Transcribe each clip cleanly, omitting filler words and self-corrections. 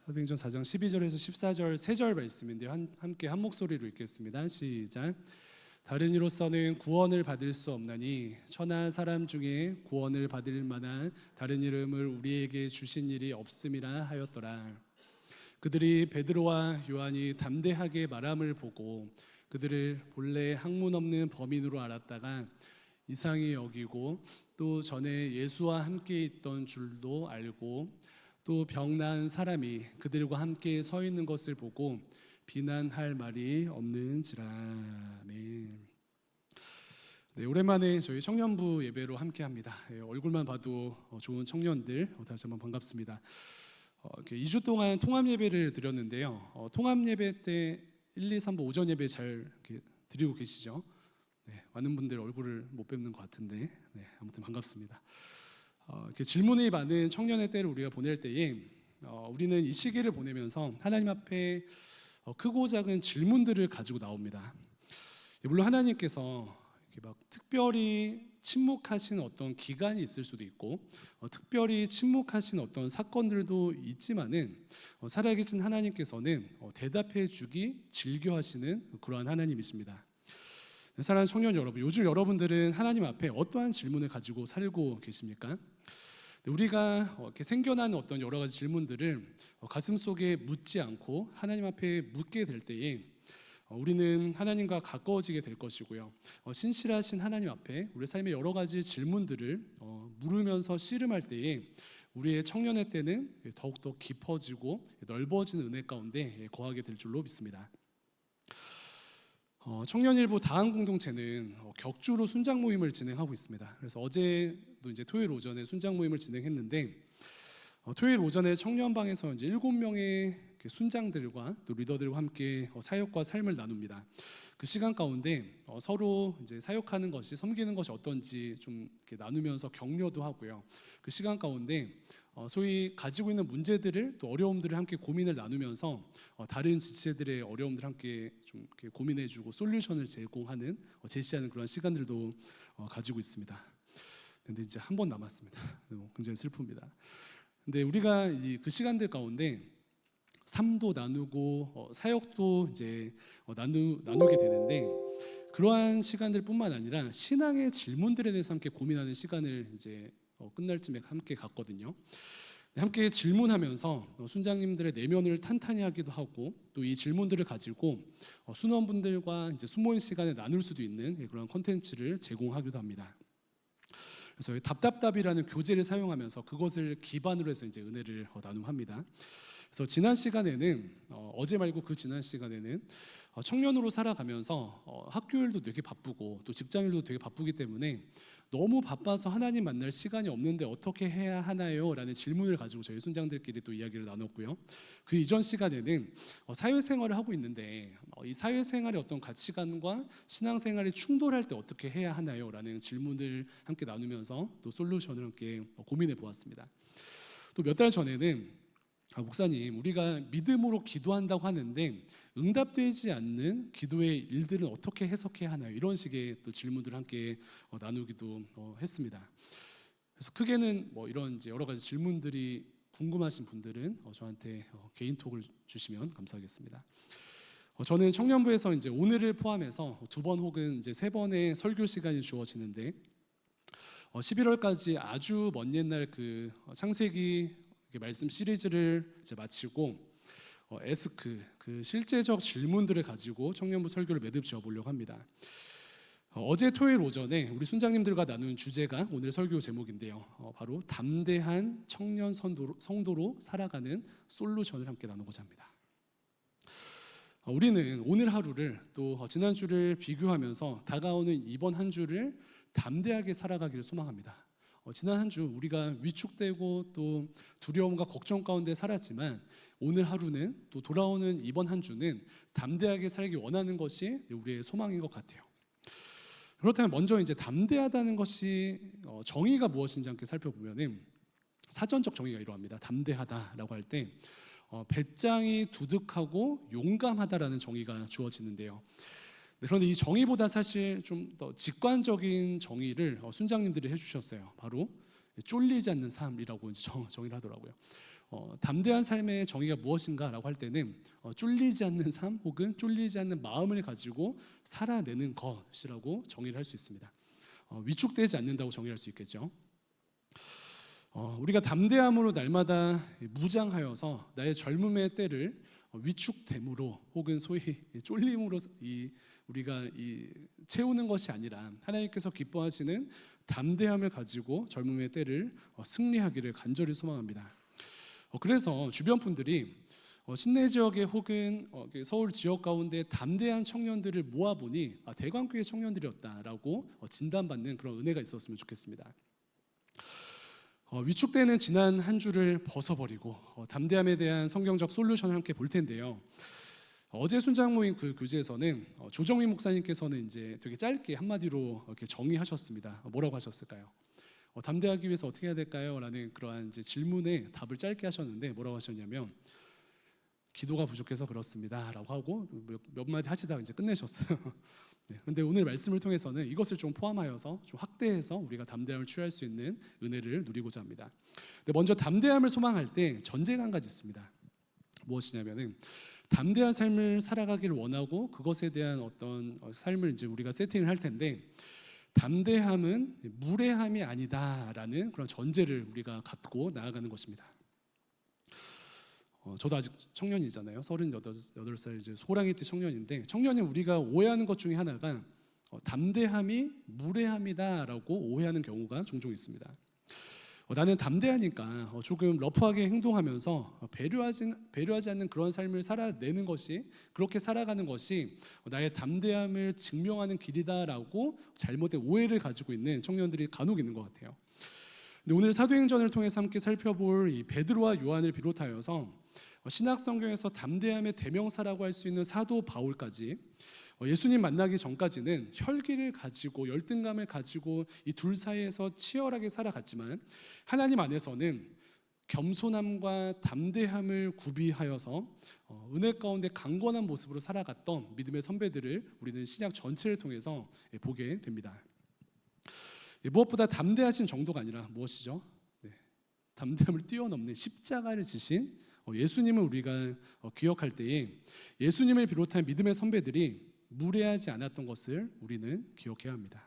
사도행전 4장 12절에서 14절 3절 말씀인데요. 함께 한 목소리로 읽겠습니다. 시작. 다른 이로서는 구원을 받을 수 없나니 천하 사람 중에 구원을 받을 만한 다른 이름을 우리에게 주신 일이 없음이라 하였더라. 그들이 베드로와 요한이 담대하게 말함을 보고 그들을 본래 학문 없는 범인으로 알았다가 이상히 여기고 또 전에 예수와 함께 있던 줄도 알고 또 병 나은 사람이 그들과 함께 서 있는 것을 보고 비난할 말이 없는지라. 아멘. 네, 오랜만에 저희 청년부 예배로 함께합니다. 얼굴만 봐도 좋은 청년들 다시 한번 반갑습니다. 2주 동안 통합 예배를 드렸는데요. 통합 예배 때 1, 2, 3부 오전 예배 잘 드리고 계시죠? 네, 많은 분들 얼굴을 못 뵙는 것 같은데 아무튼 반갑습니다. 질문이 많은 청년의 때를 우리가 보낼 때에 우리는 이 시기를 보내면서 하나님 앞에 크고 작은 질문들을 가지고 나옵니다. 물론 하나님께서 이렇게 막 특별히 침묵하신 어떤 기간이 있을 수도 있고 특별히 침묵하신 어떤 사건들도 있지만은 살아계신 하나님께서는 대답해 주기 즐겨하시는 그러한 하나님이십니다. 사랑하는 청년 여러분, 요즘 여러분들은 하나님 앞에 어떠한 질문을 가지고 살고 계십니까? 우리가 이렇게 생겨나는 어떤 여러 가지 질문들을 가슴속에 묻지 않고 하나님 앞에 묻게 될 때에 우리는 하나님과 가까워지게 될 것이고요. 신실하신 하나님 앞에 우리 삶의 여러 가지 질문들을 물으면서 씨름할 때에 우리의 청년의 때는 더욱더 깊어지고 넓어지는 은혜 가운데 거하게 될 줄로 믿습니다. 청년일보 다한 공동체는 격주로 순장 모임을 진행하고 있습니다. 그래서 어제도 이제 토요일 오전에 순장 모임을 진행했는데 토요일 오전에 청년방에서 이제 7명의 순장들과 또 리더들과 함께 사역과 삶을 나눕니다. 그 시간 가운데 서로 이제 사역하는 것이, 섬기는 것이 어떤지 좀 이렇게 나누면서 격려도 하고요. 그 시간 가운데 소위 가지고 있는 문제들을 또 어려움들을 함께 고민을 나누면서 다른 지체들의 어려움들을 함께 좀 이렇게 고민해주고 솔루션을 제공하는 제시하는 그런 시간들도 가지고 있습니다. 근데 이제 한 번 남았습니다. 굉장히 슬픕니다. 근데 우리가 이제 그 시간들 가운데 삶도 나누고 사역도 이제 나누게 되는데 그러한 시간들뿐만 아니라 신앙의 질문들에 대해서 함께 고민하는 시간을 이제 끝날 쯤에 함께 갔거든요. 함께 질문하면서 순장님들의 내면을 탄탄히 하기도 하고 또 이 질문들을 가지고 순원분들과 이제 수모임 시간에 나눌 수도 있는 그런 콘텐츠를 제공하기도 합니다. 그래서 답답답이라는 교재를 사용하면서 그것을 기반으로 해서 이제 은혜를 나눔합니다. 그래서 지난 시간에는 어제 말고 그 지난 시간에는 청년으로 살아가면서 학교일도 되게 바쁘고 또 직장일도 되게 바쁘기 때문에 너무 바빠서 하나님 만날 시간이 없는데 어떻게 해야 하나요? 라는 질문을 가지고 저희 순장들끼리 또 이야기를 나눴고요. 그 이전 시간에는 사회생활을 하고 있는데 이 사회생활의 어떤 가치관과 신앙생활이 충돌할 때 어떻게 해야 하나요? 라는 질문을 함께 나누면서 또 솔루션을 함께 고민해 보았습니다. 또 몇 달 전에는 목사님, 우리가 믿음으로 기도한다고 하는데 응답되지 않는 기도의 일들은 어떻게 해석해야 하나요? 이런 식의 또 질문들을 함께 나누기도 했습니다. 그래서 크게는 이런 이제 여러 가지 질문들이 궁금하신 분들은 저한테 개인톡을 주시면 감사하겠습니다. 저는 청년부에서 이제 오늘을 포함해서 2번 혹은 이제 3번의 설교 시간이 주어지는데 11월까지 아주 먼 옛날 그 창세기 말씀 시리즈를 이제 마치고 에스크 그 실제적 질문들을 가지고 청년부 설교를 매듭 지어 보려고 합니다. 어제 토요일 오전에 우리 순장님들과 나눈 주제가 오늘 설교 제목인데요. 바로 담대한 청년 성도로 살아가는 솔루션을 함께 나누고자 합니다. 우리는 오늘 하루를 또 지난주를 비교하면서 다가오는 이번 한 주를 담대하게 살아가기를 소망합니다. 지난 한 주 우리가 위축되고 또 두려움과 걱정 가운데 살았지만 오늘 하루는 또 돌아오는 이번 한 주는 담대하게 살기 원하는 것이 우리의 소망인 것 같아요. 그렇다면 먼저 이제 담대하다는 것이 정의가 무엇인지 함께 살펴보면은 사전적 정의가 이러합니다. 담대하다라고 할 때 배짱이 두둑하고 용감하다라는 정의가 주어지는데요. 그런데 이 정의보다 사실 좀 더 직관적인 정의를 순장님들이 해주셨어요. 바로 쫄리지 않는 삶이라고 이제 정의를 하더라고요. 담대한 삶의 정의가 무엇인가라고 할 때는 쫄리지 않는 삶 혹은 쫄리지 않는 마음을 가지고 살아내는 것이라고 정의를 할 수 있습니다. 위축되지 않는다고 정의할 수 있겠죠. 우리가 담대함으로 날마다 무장하여서 나의 젊음의 때를 위축됨으로 혹은 소위 쫄림으로 우리가 채우는 것이 아니라 하나님께서 기뻐하시는 담대함을 가지고 젊음의 때를 승리하기를 간절히 소망합니다. 그래서 주변 분들이 신내 지역에 혹은 서울 지역 가운데 담대한 청년들을 모아보니 대관교회 청년들이었다라고 진단받는 그런 은혜가 있었으면 좋겠습니다. 위축되는 지난 한 주를 벗어버리고 담대함에 대한 성경적 솔루션을 함께 볼 텐데요. 어제 순장 모임 그 교재에서는 조정민 목사님께서는 이제 되게 짧게 한마디로 이렇게 정의하셨습니다. 뭐라고 하셨을까요? 담대하기 위해서 어떻게 해야 될까요? 라는 그러한 이제 질문에 답을 짧게 하셨는데 뭐라고 하셨냐면 기도가 부족해서 그렇습니다라고 하고 몇 마디 하시다가 이제 끝내셨어요. 네, 그런데 오늘 말씀을 통해서는 이것을 좀 포함하여서 좀 확대해서 우리가 담대함을 취할 수 있는 은혜를 누리고자 합니다. 근데 먼저 담대함을 소망할 때 전제가 한 가지 있습니다. 무엇이냐면은 담대한 삶을 살아가기를 원하고 그것에 대한 어떤 삶을 이제 우리가 세팅을 할 텐데 담대함은 무례함이 아니다라는 그런 전제를 우리가 갖고 나아가는 것입니다. 저도 아직 청년이잖아요. 38살 이제 호랑이띠 청년인데 청년이 우리가 오해하는 것 중에 하나가 담대함이 무례함이다라고 오해하는 경우가 종종 있습니다. 나는 담대하니까 조금 러프하게 행동하면서 배려하지 않는 그런 삶을 살아내는 것이 그렇게 살아가는 것이 나의 담대함을 증명하는 길이다라고 잘못된 오해를 가지고 있는 청년들이 간혹 있는 것 같아요. 근데 오늘 사도행전을 통해서 함께 살펴볼 이 베드로와 요한을 비롯하여서 신약 성경에서 담대함의 대명사라고 할 수 있는 사도 바울까지 예수님 만나기 전까지는 혈기를 가지고 열등감을 가지고 이 둘 사이에서 치열하게 살아갔지만 하나님 안에서는 겸손함과 담대함을 구비하여서 은혜 가운데 강건한 모습으로 살아갔던 믿음의 선배들을 우리는 신약 전체를 통해서 보게 됩니다. 무엇보다 담대하신 정도가 아니라 무엇이죠? 담대함을 뛰어넘는 십자가를 지신 예수님을 우리가 기억할 때에 예수님을 비롯한 믿음의 선배들이 무례하지 않았던 것을 우리는 기억해야 합니다.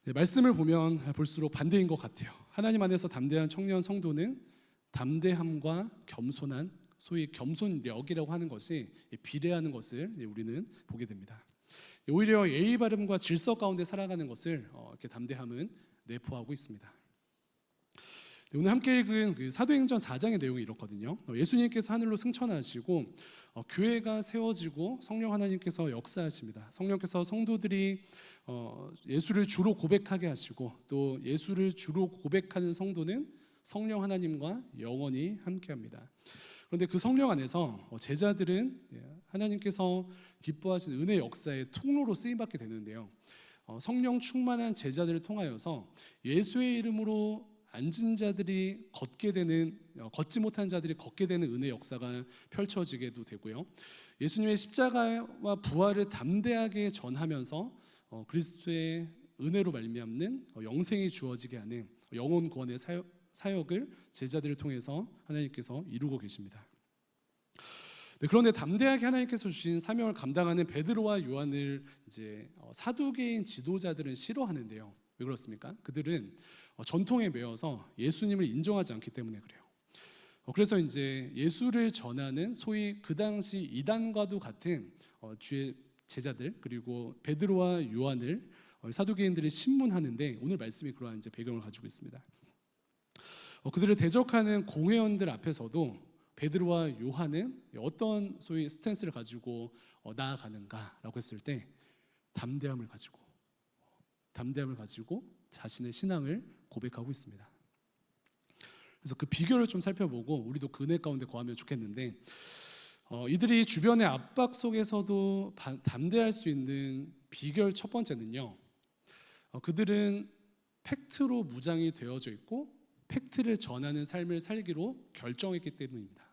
말씀을 보면 볼수록 반대인 것 같아요. 하나님 안에서 담대한 청년 성도는 담대함과 겸손한 소위 겸손력이라고 하는 것이 비례하는 것을 우리는 보게 됩니다. 오히려 예의 바름과 질서 가운데 살아가는 것을 이렇게 담대함은 내포하고 있습니다. 오늘 함께 읽은 그 사도행전 4장의 내용이 이렇거든요. 예수님께서 하늘로 승천하시고 교회가 세워지고 성령 하나님께서 역사하십니다. 성령께서 성도들이 예수를 주로 고백하게 하시고 또 예수를 주로 고백하는 성도는 성령 하나님과 영원히 함께합니다. 그런데 그 성령 안에서 제자들은 하나님께서 기뻐하시는 은혜 역사의 통로로 쓰임받게 되는데요. 성령 충만한 제자들을 통하여서 예수의 이름으로 앉은 자들이 걷지 못한 자들이 걷게 되는 은혜 역사가 펼쳐지게도 되고요. 예수님의 십자가와 부활을 담대하게 전하면서 그리스도의 은혜로 말미암는 영생이 주어지게 하는 영혼 구원의 사역을 제자들을 통해서 하나님께서 이루고 계십니다. 그런데 담대하게 하나님께서 주신 사명을 감당하는 베드로와 요한을 이제 사두개인 지도자들은 싫어하는데요. 왜 그렇습니까? 그들은 전통에 매여서 예수님을 인정하지 않기 때문에 그래요. 그래서 이제 예수를 전하는 소위 그 당시 이단과도 같은 주의 제자들 그리고 베드로와 요한을 사두개인들이 신문하는데 오늘 말씀이 그러한 이제 배경을 가지고 있습니다. 그들을 대적하는 공회원들 앞에서도 베드로와 요한은 어떤 소위 스탠스를 가지고 나아가는가라고 했을 때 담대함을 가지고 자신의 신앙을 고백하고 있습니다. 그래서 그 비결을 좀 살펴보고 우리도 그 은혜 가운데 거하면 좋겠는데 이들이 주변의 압박 속에서도 담대할 수 있는 비결 첫 번째는요. 그들은 팩트로 무장이 되어져 있고 팩트를 전하는 삶을 살기로 결정했기 때문입니다.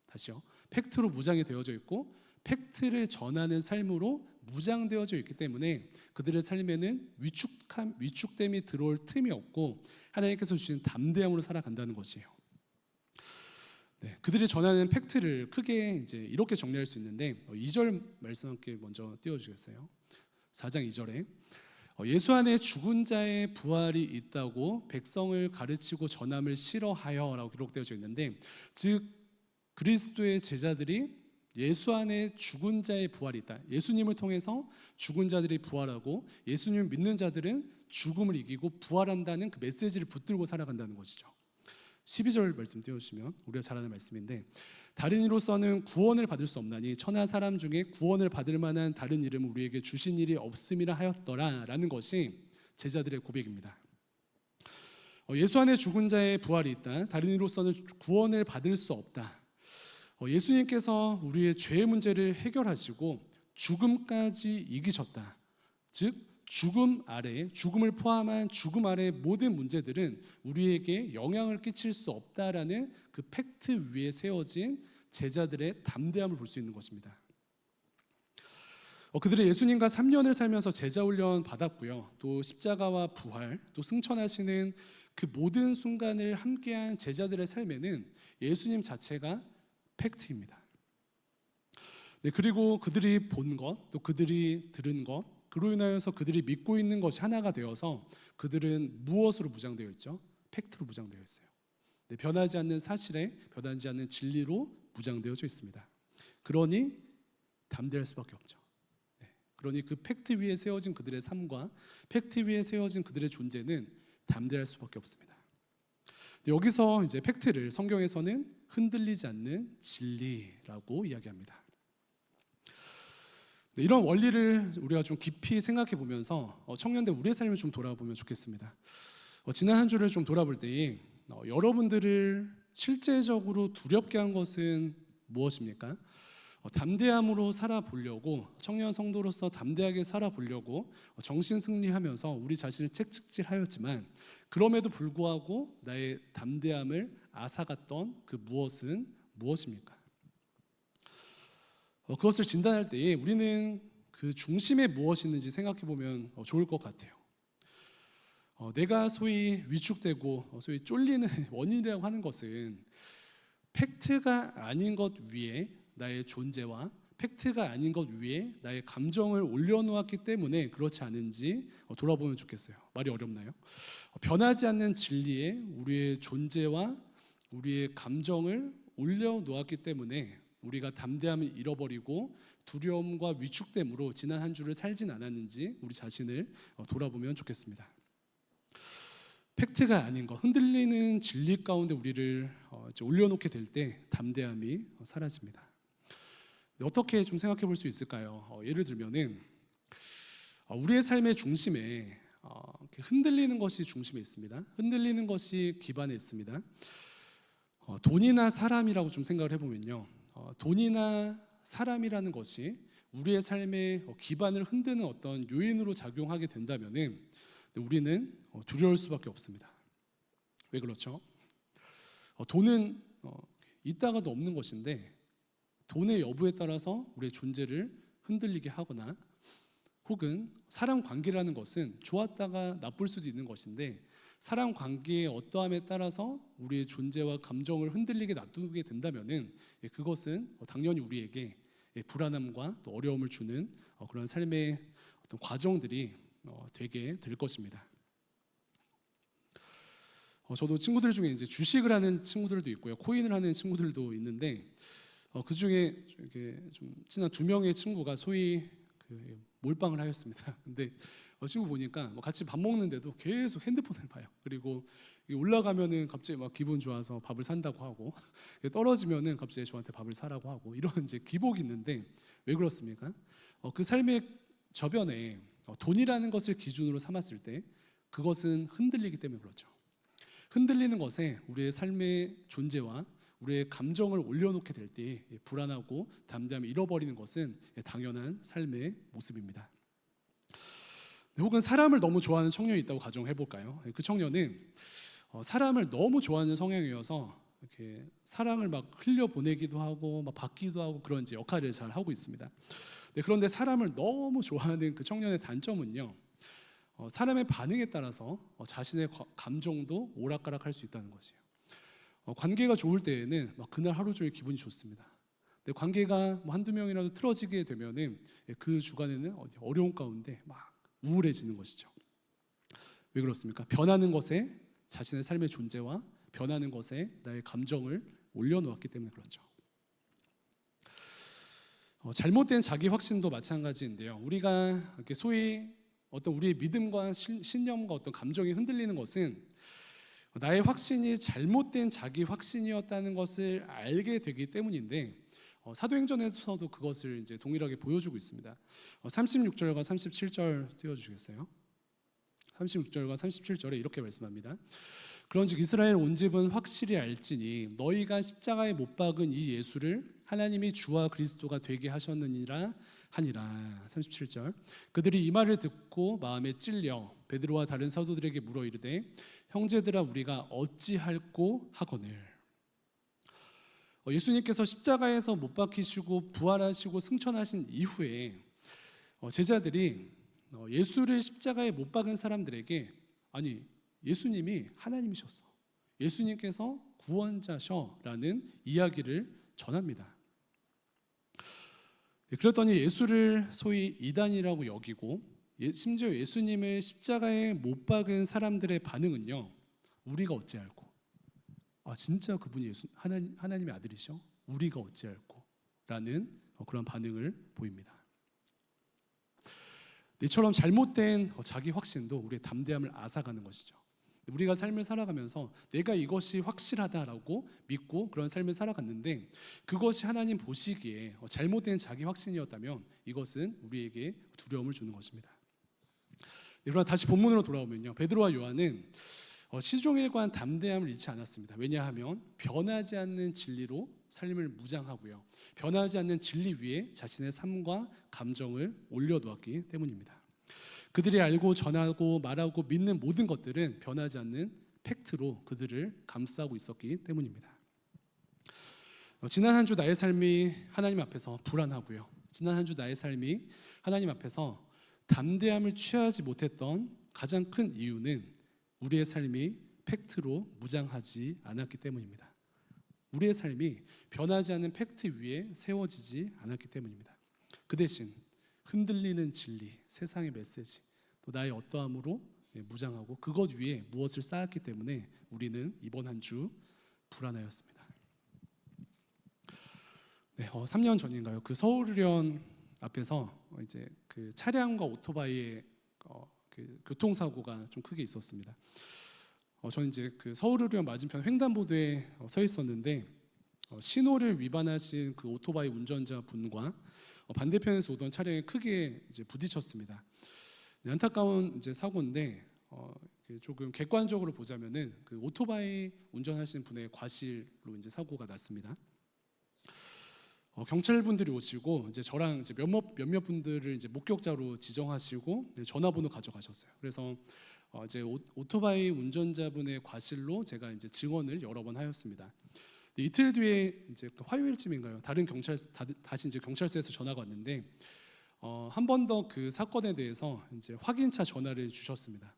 다시요. 팩트로 무장이 되어져 있고 팩트를 전하는 삶으로 무장되어져 있기 때문에 그들의 삶에는 위축됨이 들어올 틈이 없고 하나님께서 주신 담대함으로 살아간다는 것이에요. 네, 그들이 전하는 팩트를 크게 이제 이렇게 정리할 수 있는데 2절 말씀 함께 먼저 띄워주겠어요? 4장 2절에 예수 안에 죽은 자의 부활이 있다고 백성을 가르치고 전함을 싫어하여라고 기록되어져 있는데, 즉 그리스도의 제자들이 예수 안에 죽은 자의 부활이 있다, 예수님을 통해서 죽은 자들이 부활하고 예수님을 믿는 자들은 죽음을 이기고 부활한다는 그 메시지를 붙들고 살아간다는 것이죠. 12절 말씀 띄워주시면 우리가 잘 아는 말씀인데, 다른 이로서는 구원을 받을 수 없나니 천하 사람 중에 구원을 받을 만한 다른 이름을 우리에게 주신 일이 없음이라 하였더라 라는 것이 제자들의 고백입니다. 예수 안에 죽은 자의 부활이 있다, 다른 이로서는 구원을 받을 수 없다. 예수님께서 우리의 죄의 문제를 해결하시고 죽음까지 이기셨다. 즉 죽음 아래, 죽음을 포함한 죽음 아래 모든 문제들은 우리에게 영향을 끼칠 수 없다라는 그 팩트 위에 세워진 제자들의 담대함을 볼 수 있는 것입니다. 그들은 예수님과 3년을 살면서 제자 훈련 받았고요, 또 십자가와 부활, 또 승천하시는 그 모든 순간을 함께한 제자들의 삶에는 예수님 자체가 팩트입니다. 네, 그리고 그들이 본 것, 또 그들이 들은 것, 그로 인하여서 그들이 믿고 있는 것이 하나가 되어서 그들은 무엇으로 무장되어 있죠? 팩트로 무장되어 있어요. 네, 변하지 않는 사실에, 변하지 않는 진리로 무장되어져 있습니다. 그러니 담대할 수밖에 없죠. 네, 그러니 그 팩트 위에 세워진 그들의 삶과 팩트 위에 세워진 그들의 존재는 담대할 수밖에 없습니다. 여기서 이제 팩트를 성경에서는 흔들리지 않는 진리라고 이야기합니다. 네, 이런 원리를 우리가 좀 깊이 생각해 보면서 청년들 우리의 삶을 좀 돌아보면 좋겠습니다. 지난 한 주를 좀 돌아볼 때에 여러분들을 실제적으로 두렵게 한 것은 무엇입니까? 담대함으로 살아보려고, 청년 성도로서 담대하게 살아보려고 정신 승리하면서 우리 자신을 채찍질하였지만, 그럼에도 불구하고 나의 담대함을 앗아갔던 그 무엇은 무엇입니까? 그것을 진단할 때에 우리는 그 중심에 무엇이 있는지 생각해 보면 좋을 것 같아요. 내가 소위 위축되고 소위 쫄리는 원인이라고 하는 것은 팩트가 아닌 것 위에 나의 존재와 팩트가 아닌 것 위에 나의 감정을 올려놓았기 때문에 그렇지 않은지 돌아보면 좋겠어요. 말이 어렵나요? 변하지 않는 진리에 우리의 존재와 우리의 감정을 올려놓았기 때문에 우리가 담대함을 잃어버리고 두려움과 위축됨으로 지난 한 주를 살진 않았는지 우리 자신을 돌아보면 좋겠습니다. 팩트가 아닌 것, 흔들리는 진리 가운데 우리를 올려놓게 될 때 담대함이 사라집니다. 어떻게 좀 생각해 볼 수 있을까요? 예를 들면은 우리의 삶의 중심에 흔들리는 것이 중심에 있습니다. 흔들리는 것이 기반에 있습니다. 돈이나 사람이라고 좀 생각을 해보면요, 돈이나 사람이라는 것이 우리의 삶의 기반을 흔드는 어떤 요인으로 작용하게 된다면은 우리는 두려울 수밖에 없습니다. 왜 그렇죠? 돈은 있다가도 없는 것인데 돈의 여부에 따라서 우리의 존재를 흔들리게 하거나, 혹은 사람 관계라는 것은 좋았다가 나쁠 수도 있는 것인데 사람 관계의 어떠함에 따라서 우리의 존재와 감정을 흔들리게 놔두게 된다면은 그것은 당연히 우리에게 불안함과 또 어려움을 주는 그런 삶의 어떤 과정들이 되게 될 것입니다. 저도 친구들 중에 이제 주식을 하는 친구들도 있고요, 코인을 하는 친구들도 있는데 그 중에 이렇게 좀 친한 2명의 친구가 소위 몰빵을 하였습니다. 근데 친구 보니까 같이 밥 먹는데도 계속 핸드폰을 봐요. 그리고 올라가면은 갑자기 막 기분 좋아서 밥을 산다고 하고, 떨어지면은 갑자기 저한테 밥을 사라고 하고, 이런 이제 기복이 있는데 왜 그렇습니까? 그 삶의 저변에 돈이라는 것을 기준으로 삼았을 때 그것은 흔들리기 때문에 그렇죠. 흔들리는 것에 우리의 삶의 존재와 우리의 감정을 올려놓게 될 때 불안하고 담대함을 잃어버리는 것은 당연한 삶의 모습입니다. 혹은 사람을 너무 좋아하는 청년이 있다고 가정해 볼까요? 그 청년은 사람을 너무 좋아하는 성향이어서 이렇게 사랑을 막 흘려 보내기도 하고 막 받기도 하고 그런 이제 역할을 잘 하고 있습니다. 그런데 사람을 너무 좋아하는 그 청년의 단점은요, 사람의 반응에 따라서 자신의 감정도 오락가락할 수 있다는 것이에요. 관계가 좋을 때에는 막 그날 하루 종일 기분이 좋습니다. 근데 관계가 뭐 한두 명이라도 틀어지게 되면은 그 주간에는 어려운 가운데 막 우울해지는 것이죠. 왜 그렇습니까? 변하는 것에 자신의 삶의 존재와 변하는 것에 나의 감정을 올려놓았기 때문에 그렇죠. 잘못된 자기 확신도 마찬가지인데요. 우리가 이렇게 소위 어떤 우리의 믿음과 신념과 어떤 감정이 흔들리는 것은 나의 확신이 잘못된 자기 확신이었다는 것을 알게 되기 때문인데, 사도행전에서도 그것을 이제 동일하게 보여주고 있습니다. 36절과 37절 띄워주시겠어요? 36절과 37절에 이렇게 말씀합니다. 그런즉 이스라엘 온 집은 확실히 알지니 너희가 십자가에 못 박은 이 예수를 하나님이 주와 그리스도가 되게 하셨느니라 하니라. 37절. 그들이 이 말을 듣고 마음에 찔려 베드로와 다른 사도들에게 물어 이르되 형제들아 우리가 어찌할꼬 하거늘. 예수님께서 십자가에서 못 박히시고 부활하시고 승천하신 이후에 제자들이 예수를 십자가에 못 박은 사람들에게 아니 예수님이 하나님이셨어, 예수님께서 구원자셔라는 이야기를 전합니다. 그랬더니 예수를 소위 이단이라고 여기고 심지어 예수님을 십자가에 못 박은 사람들의 반응은요, 우리가 어찌할꼬, 진짜 그분이 하나님의 아들이셔? 우리가 어찌할꼬? 라는 그런 반응을 보입니다. 이처럼 잘못된 자기 확신도 우리의 담대함을 앗아가는 것이죠. 우리가 삶을 살아가면서 내가 이것이 확실하다라고 믿고 그런 삶을 살아갔는데 그것이 하나님 보시기에 잘못된 자기 확신이었다면 이것은 우리에게 두려움을 주는 것입니다. 그러나 다시 본문으로 돌아오면요, 베드로와 요한은 시종일관 담대함을 잃지 않았습니다. 왜냐하면 변하지 않는 진리로 삶을 무장하고요, 변하지 않는 진리 위에 자신의 삶과 감정을 올려놓았기 때문입니다. 그들이 알고 전하고 말하고 믿는 모든 것들은 변하지 않는 팩트로 그들을 감싸고 있었기 때문입니다. 지난 한 주 나의 삶이 하나님 앞에서 불안하고요, 지난 한 주 나의 삶이 하나님 앞에서 담대함을 취하지 못했던 가장 큰 이유는 우리의 삶이 팩트로 무장하지 않았기 때문입니다. 우리의 삶이 변하지 않는 팩트 위에 세워지지 않았기 때문입니다. 그 대신 흔들리는 진리, 세상의 메시지, 또 나의 어떠함으로 무장하고 그것 위에 무엇을 쌓았기 때문에 우리는 이번 한 주 불안하였습니다. 3년 전인가요? 그 서울의료원 앞에서 이제 그 차량과 오토바이의 그 교통사고가 좀 크게 있었습니다. 저는 이제 그 서울의료원 맞은편 횡단보도에 서 있었는데 신호를 위반하신 그 오토바이 운전자 분과 반대편에서 오던 차량이 크게 이제 부딪혔습니다. 안타까운 이제 사고인데 조금 객관적으로 보자면은 그 오토바이 운전하시는 분의 과실로 이제 사고가 났습니다. 경찰분들이 오시고 이제 저랑 이제 몇몇 분들을 이제 목격자로 지정하시고 전화번호 가져가셨어요. 그래서 이제 오토바이 운전자분의 과실로 제가 이제 증언을 여러 번 하였습니다. 이틀 뒤에 이제 화요일쯤인가요? 다시 이제 경찰서에서 전화가 왔는데 한 번 더 그 사건에 대해서 이제 확인차 전화를 주셨습니다.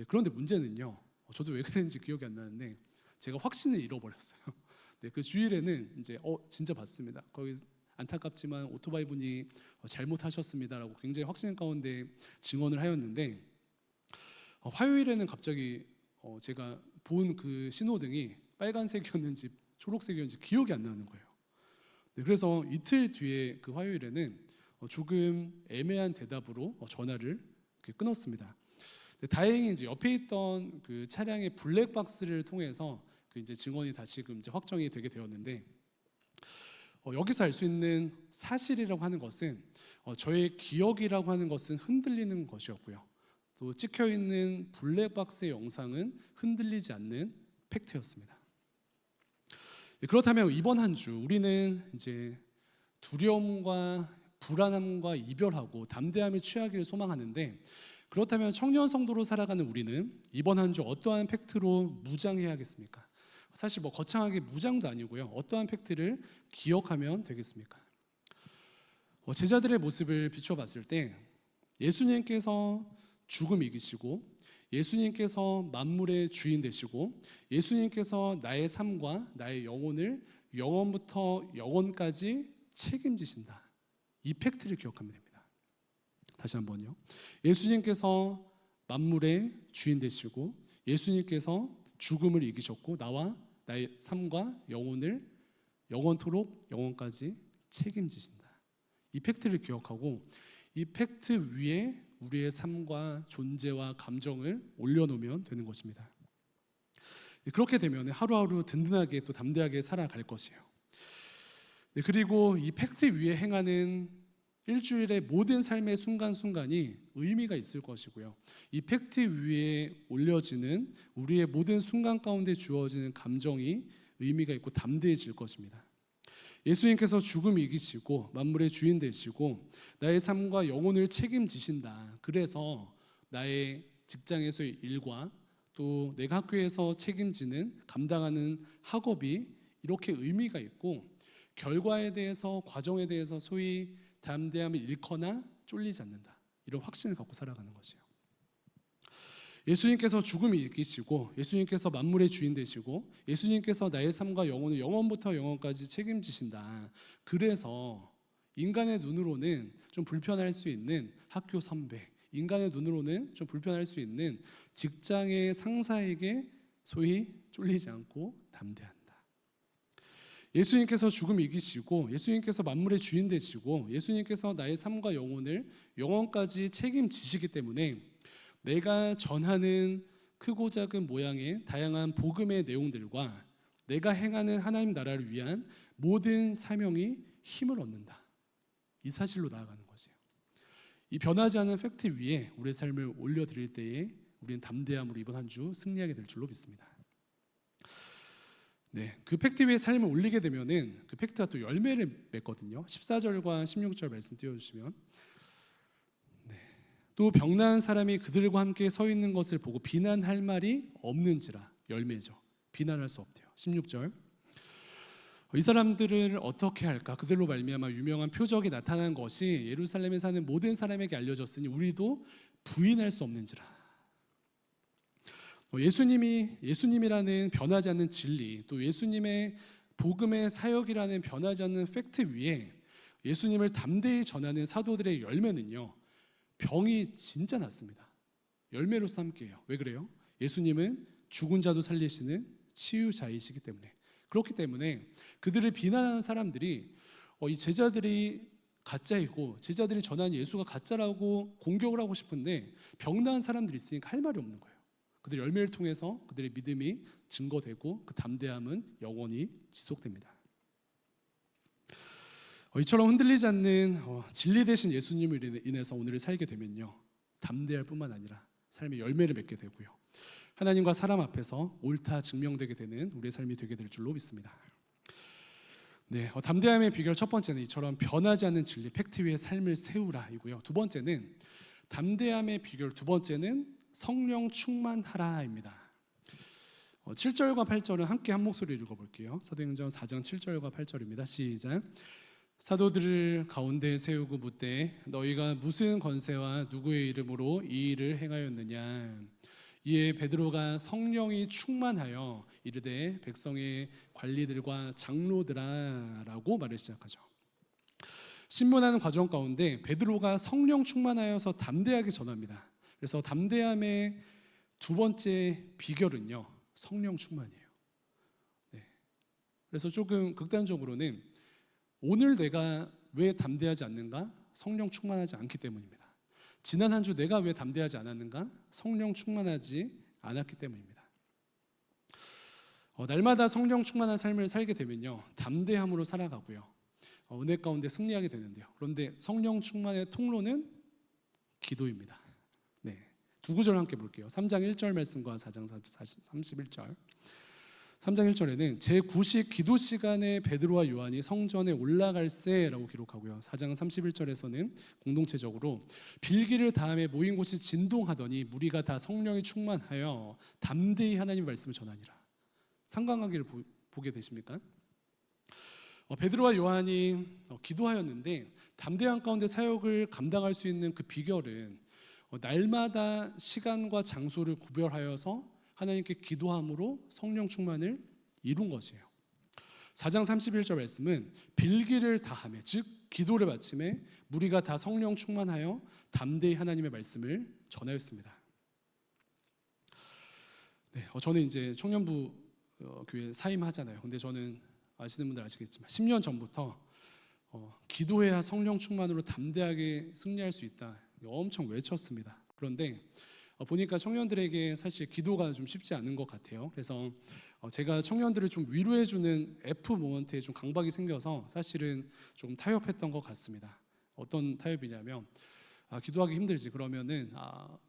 그런데 문제는요, 저도 왜 그랬는지 기억이 안 나는데 제가 확신을 잃어버렸어요. 그 주일에는 이제 진짜 봤습니다. 거기 안타깝지만 오토바이 분이 잘못하셨습니다라고 굉장히 확신 가운데 증언을 하였는데 화요일에는 갑자기 제가 본 그 신호등이 빨간색이었는지 초록색이었는지 기억이 안 나는 거예요. 그래서 이틀 뒤에 그 화요일에는 조금 애매한 대답으로 전화를 끊었습니다. 다행히 이제 옆에 있던 그 차량의 블랙박스를 통해서 그 이제 증언이 다시금 이제 확정이 되게 되었는데 여기서 알 수 있는 사실이라고 하는 것은 저의 기억이라고 하는 것은 흔들리는 것이었고요, 또 찍혀 있는 블랙박스의 영상은 흔들리지 않는 팩트였습니다. 그렇다면 이번 한 주 우리는 이제 두려움과 불안함과 이별하고 담대함을 취하기를 소망하는데, 그렇다면 청년 성도로 살아가는 우리는 이번 한 주 어떠한 팩트로 무장해야겠습니까? 사실 뭐 거창하게 무장도 아니고요, 어떠한 팩트를 기억하면 되겠습니까? 제자들의 모습을 비춰봤을 때 예수님께서 죽음 이기시고 예수님께서 만물의 주인 되시고 예수님께서 나의 삶과 나의 영혼을 영원부터 영원까지 책임지신다. 이 팩트를 기억하면 됩니다. 다시 한번요. 예수님께서 만물의 주인 되시고 예수님께서 죽음을 이기셨고 나와 나의 삶과 영혼을 영원토록 영원까지 책임지신다. 이 팩트를 기억하고 이 팩트 위에 우리의 삶과 존재와 감정을 올려놓으면 되는 것입니다. 그렇게 되면 하루하루 든든하게 또 담대하게 살아갈 것이에요. 그리고 이 팩트 위에 행하는 일주일의 모든 삶의 순간순간이 의미가 있을 것이고요. 이 팩트 위에 올려지는 우리의 모든 순간 가운데 주어지는 감정이 의미가 있고 담대해질 것입니다. 예수님께서 죽음 이기시고 만물의 주인 되시고 나의 삶과 영혼을 책임지신다. 그래서 나의 직장에서의 일과 또 내가 학교에서 책임지는 감당하는 학업이 이렇게 의미가 있고 결과에 대해서 과정에 대해서 소위 담대함을 잃거나 쫄리지 않는다. 이런 확신을 갖고 살아가는 것이에요. 예수님께서 죽음을 이기시고 예수님께서 만물의 주인 되시고 예수님께서 나의 삶과 영혼을 영원부터 영원까지 책임지신다. 그래서 인간의 눈으로는 좀 불편할 수 있는 학교 선배, 인간의 눈으로는 좀 불편할 수 있는 직장의 상사에게 소위 쫄리지 않고 담대한다. 예수님께서 죽음을 이기시고 예수님께서 만물의 주인 되시고 예수님께서 나의 삶과 영혼을 영원까지 책임지시기 때문에 내가 전하는 크고 작은 모양의 다양한 복음의 내용들과 내가 행하는 하나님 나라를 위한 모든 사명이 힘을 얻는다. 이 사실로 나아가는 것이에요. 이 변하지 않은 팩트 위에 우리의 삶을 올려드릴 때에 우리는 담대함으로 이번 한 주 승리하게 될 줄로 믿습니다. 그 팩트 위에 삶을 올리게 되면은 그 팩트가 또 열매를 맺거든요. 14절과 16절 말씀 띄워주시면 또 병나은 사람이 그들과 함께 서 있는 것을 보고 비난할 말이 없는지라. 열매죠. 비난할 수 없대요. 16절 이 사람들을 어떻게 할까? 그들로 말미암아 유명한 표적이 나타난 것이 예루살렘에 사는 모든 사람에게 알려졌으니 우리도 부인할 수 없는지라. 예수님이라는 변하지 않는 진리, 또 예수님의 복음의 사역이라는 변하지 않는 팩트 위에 예수님을 담대히 전하는 사도들의 열매는요, 병이 진짜 낫습니다. 열매로서 함께해요. 왜 그래요? 예수님은 죽은 자도 살리시는 치유자이시기 때문에. 그렇기 때문에 그들을 비난하는 사람들이 이 제자들이 가짜이고 제자들이 전하는 예수가 가짜라고 공격을 하고 싶은데 병나은 사람들이 있으니까 할 말이 없는 거예요. 그들의 열매를 통해서 그들의 믿음이 증거되고 그 담대함은 영원히 지속됩니다. 이처럼 흔들리지 않는 진리 되신 예수님을 인해서 오늘을 살게 되면요, 담대할 뿐만 아니라 삶의 열매를 맺게 되고요, 하나님과 사람 앞에서 옳다 증명되게 되는 우리의 삶이 되게 될 줄로 믿습니다. 담대함의 비결 첫 번째는 이처럼 변하지 않는 진리, 팩트 위에 삶을 세우라이고요. 두 번째는 담대함의 비결 두 번째는 성령 충만하라입니다. 7절과 8절은 함께 한 목소리로 읽어볼게요. 사도행전 4장 7절과 8절입니다. 시작. 사도들을 가운데 세우고 묻되 너희가 무슨 권세와 누구의 이름으로 이 일을 행하였느냐. 이에 베드로가 성령이 충만하여 이르되 백성의 관리들과 장로들아라고 말을 시작하죠. 신문하는 과정 가운데 베드로가 성령 충만하여서 담대하게 전합니다. 그래서 담대함의 두 번째 비결은요, 성령 충만이에요. 그래서 조금 극단적으로는 오늘 내가 왜 담대하지 않는가? 성령 충만하지 않기 때문입니다. 지난 한 주 내가 왜 담대하지 않았는가? 성령 충만하지 않았기 때문입니다. 날마다 성령 충만한 삶을 살게 되면요, 담대함으로 살아가고요, 은혜 가운데 승리하게 되는데요. 그런데 성령 충만의 통로는 기도입니다. 두 구절 함께 볼게요. 3장 1절 말씀과 4장 31절. 3장 1절에는 제9식 기도 시간에 베드로와 요한이 성전에 올라갈새라고 기록하고요. 4장 31절에서는 공동체적으로 빌기를 다음에 모인 곳이 진동하더니 무리가 다 성령이 충만하여 담대히 하나님의 말씀을 전하니라. 상관관계를 보게 되십니까? 베드로와 요한이 기도하였는데 담대한 가운데 사역을 감당할 수 있는 그 비결은 날마다 시간과 장소를 구별하여서 하나님께 기도함으로 성령 충만을 이룬 것이에요. 4장 31절 말씀은 빌기를 다하며, 즉 기도를 마침에 무리가 다 성령 충만하여 담대히 하나님의 말씀을 전하였습니다. 네, 저는 이제 청년부 교회 사임하잖아요. 근데 저는 아시는 분들 아시겠지만 10년 전부터 기도해야 성령 충만으로 담대하게 승리할 수 있다, 엄청 외쳤습니다. 그런데 보니까 청년들에게 사실 기도가 좀 쉽지 않은 것 같아요. 그래서 제가 청년들을 좀 위로해주는 F 모먼트에 좀 강박이 생겨서 사실은 좀 타협했던 것 같습니다. 어떤 타협이냐면, 기도하기 힘들지, 그러면은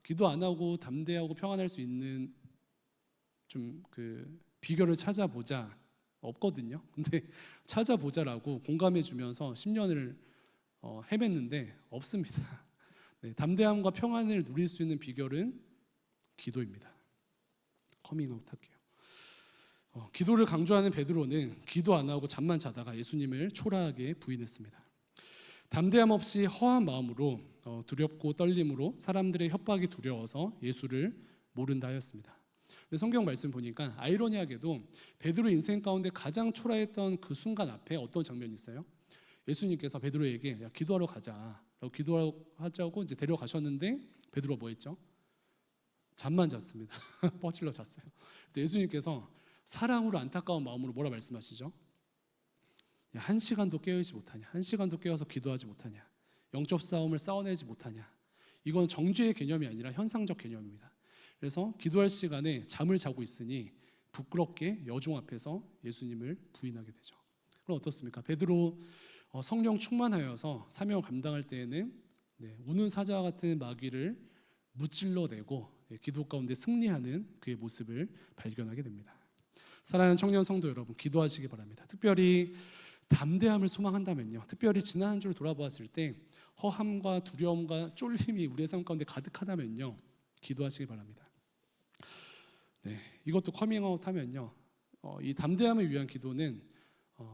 기도 안 하고 담대하고 평안할 수 있는 좀 그 비결을 찾아보자. 없거든요. 근데 찾아보자라고 공감해 주면서 10년을 헤맸는데 없습니다. 네, 담대함과 평안을 누릴 수 있는 비결은 기도입니다. 커밍아웃 할게요. 기도를 강조하는 베드로는 기도 안 하고 잠만 자다가 예수님을 초라하게 부인했습니다. 담대함 없이 허한 마음으로 두렵고 떨림으로 사람들의 협박이 두려워서 예수를 모른다 하였습니다. 근데 성경 말씀 보니까 아이러니하게도 베드로 인생 가운데 가장 초라했던 그 순간 앞에 어떤 장면이 있어요? 예수님께서 베드로에게 야, 기도하러 가자라고 기도하자고 이제 데려가셨는데 베드로가 뭐 했죠? 잠만 잤습니다. 뻐질러 잤어요. 예수님께서 사랑으로 안타까운 마음으로 뭐라 말씀하시죠? 야, 한 시간도 깨어있지 못하냐? 한 시간도 깨어서 기도하지 못하냐? 영적 싸움을 싸워내지 못하냐? 이건 정죄의 개념이 아니라 현상적 개념입니다. 그래서 기도할 시간에 잠을 자고 있으니 부끄럽게 여종 앞에서 예수님을 부인하게 되죠. 그럼 어떻습니까? 베드로 성령 충만하여서 사명을 감당할 때에는 우는 사자와 같은 마귀를 무찔러내고 기도 가운데 승리하는 그의 모습을 발견하게 됩니다. 사랑하는 청년 성도 여러분, 기도하시기 바랍니다. 특별히 담대함을 소망한다면요, 특별히 지난 한 주를 돌아보았을 때 허함과 두려움과 쫄림이 우리의 삶 가운데 가득하다면요, 기도하시기 바랍니다. 네, 이것도 커밍아웃 하면요, 이 담대함을 위한 기도는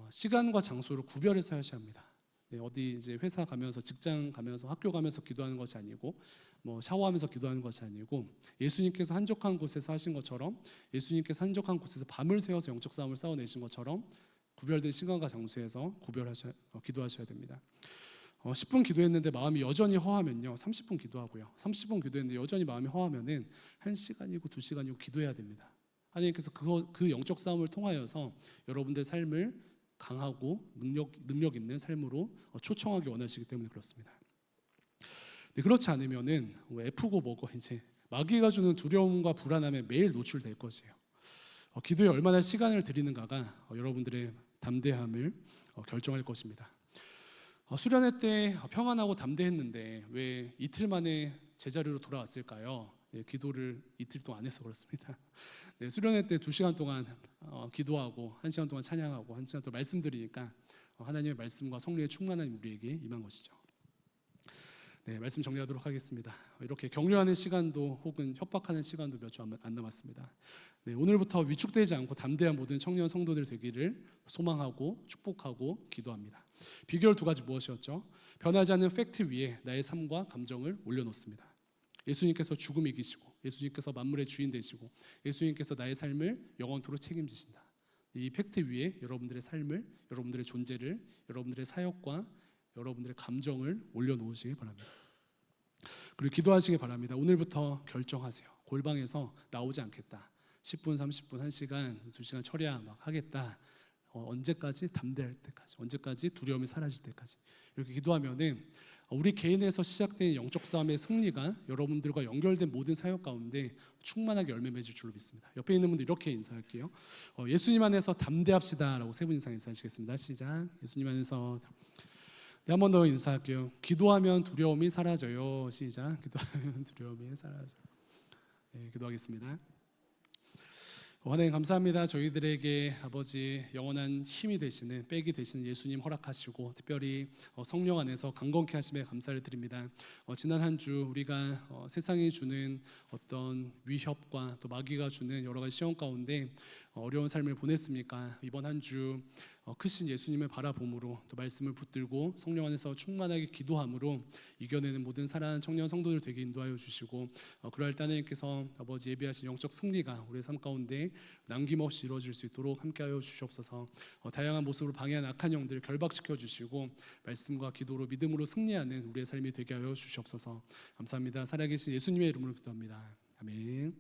시간과 장소를 구별해서 하셔야 합니다. 네, 어디 이제 회사 가면서, 직장 가면서, 학교 가면서 기도하는 것이 아니고, 뭐 샤워하면서 기도하는 것이 아니고, 예수님께서 한적한 곳에서 하신 것처럼, 예수님께서 한적한 곳에서 밤을 새워서 영적 싸움을 싸워내신 것처럼 구별된 시간과 장소에서 기도하셔야 됩니다. 10분 기도했는데 마음이 여전히 허하면요, 30분 기도하고요. 30분 기도했는데 여전히 마음이 허하면은 1시간이고 2시간이고 기도해야 됩니다. 하나님께서 그 영적 싸움을 통하여서 여러분들 삶을 강하고 능력 있는 삶으로 초청하기 원하시기 때문에 그렇습니다. 네, 그렇지 않으면은 F고 뭐고 이제 마귀가 주는 두려움과 불안함에 매일 노출될 것이에요. 기도에 얼마나 시간을 드리는가가 여러분들의 담대함을 결정할 것입니다. 수련회 때 평안하고 담대했는데 왜 이틀 만에 제자리로 돌아왔을까요? 네, 기도를 이틀 동안 안 해서 그렇습니다. 네, 수련회 때 2시간 동안 기도하고 1시간 동안 찬양하고 1시간 동안 말씀드리니까 하나님의 말씀과 성령의 충만한 우리에게 임한 것이죠. 네, 말씀 정리하도록 하겠습니다. 이렇게 격려하는 시간도 혹은 협박하는 시간도 몇 주 안 남았습니다. 네, 오늘부터 위축되지 않고 담대한 모든 청년 성도들 되기를 소망하고 축복하고 기도합니다. 비결 2가지 무엇이었죠? 변하지 않는 팩트 위에 나의 삶과 감정을 올려놓습니다. 예수님께서 죽음 이기시고, 예수님께서 만물의 주인 되시고, 예수님께서 나의 삶을 영원토록 책임지신다. 이 팩트 위에 여러분들의 삶을, 여러분들의 존재를, 여러분들의 사역과 여러분들의 감정을 올려놓으시기 바랍니다. 그리고 기도하시기 바랍니다. 오늘부터 결정하세요. 골방에서 나오지 않겠다. 10분, 30분, 1시간, 2시간 철야 막 하겠다. 언제까지? 담대할 때까지. 언제까지? 두려움이 사라질 때까지. 이렇게 기도하면은 우리 개인에서 시작된 영적 싸움의 승리가 여러분들과 연결된 모든 사역 가운데 충만하게 열매 맺을 줄로 믿습니다. 옆에 있는 분들 이렇게 인사할게요. 예수님 안에서 담대합시다라고 3분 이상 인사하시겠습니다. 시작. 예수님 안에서. 네, 한 번 더 인사할게요. 기도하면 두려움이 사라져요. 시작. 기도하면 두려움이 사라져요. 네, 기도하겠습니다. 하나님 감사합니다. 저희들에게 아버지 영원한 힘이 되시는, 백이 되시는 예수님 허락하시고 특별히 성령 안에서 강건케 하심에 감사를 드립니다. 지난 한 주 우리가 세상이 주는 어떤 위협과 또 마귀가 주는 여러 가지 시험 가운데 어려운 삶을 보냈습니까? 이번 한 주 크신 예수님을 바라봄으로 또 말씀을 붙들고 성령 안에서 충만하게 기도함으로 이겨내는 모든 사랑하는 청년 성도들 되게 인도하여 주시고 그러할 때 하나님께서 아버지 예비하신 영적 승리가 우리의 삶 가운데 남김없이 이루어질 수 있도록 함께하여 주시옵소서. 다양한 모습으로 방해한 악한 영들을 결박시켜 주시고 말씀과 기도로 믿음으로 승리하는 우리의 삶이 되게 하여 주시옵소서. 감사합니다. 살아계신 예수님의 이름으로 기도합니다. 아멘.